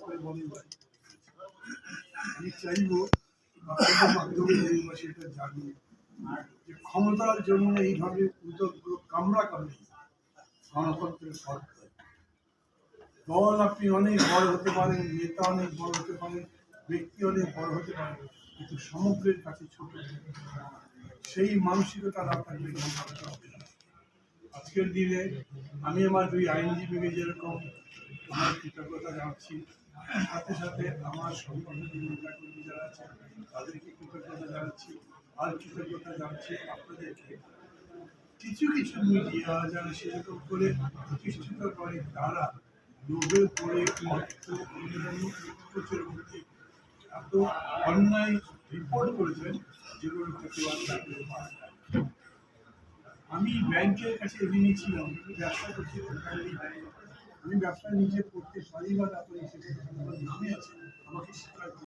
করে বলেন আমি চাইব আপনাদের মাধ্যমে দেশবাসী এটা জানি যে ক্ষমতার জন্য এইভাবে উদ্যোগগুলো কামড়াকামড়ি গণতন্ত্রের ফল। দল আপনি অনেক বড় হতে পারেন, নেতা অনেক বড় হতে পারেন, ব্যক্তি অনেক বড় হতে পারেন, কিন্তু সমগ্রের কাছে ছোট। সেই মানসিকতা আপনাকে করতে হবে। আজকের দিনে আমি আমার দুই আইনজীবীকে যেরকম আমার কৃতজ্ঞতা জানাচ্ছি, সাথে সাথে আমার সংগঠনের নেতাকর্মী যারা আছে তাদেরকে কৃতজ্ঞতা জানাচ্ছি, আর কৃতজ্ঞতা জানাচ্ছি আপনাদেরকে। কিছু কিছু মিডিয়া যারা সেরকম করে প্রতিষ্ঠিত করে তারা লোভে পড়ে অর্থ অন্যান্য উৎকোচের মধ্যে এত অন্যায় রিপোর্ট করেছেন যেগুলো প্রতিবাদ রাখতে পারে। আমি ব্যাংকের কাছে ঋণী ছিলাম, ব্যবসা করছি, আমি ব্যবসা নিজে করতে পারি বা তারপরে নামে আছে আমাকে শিক্ষা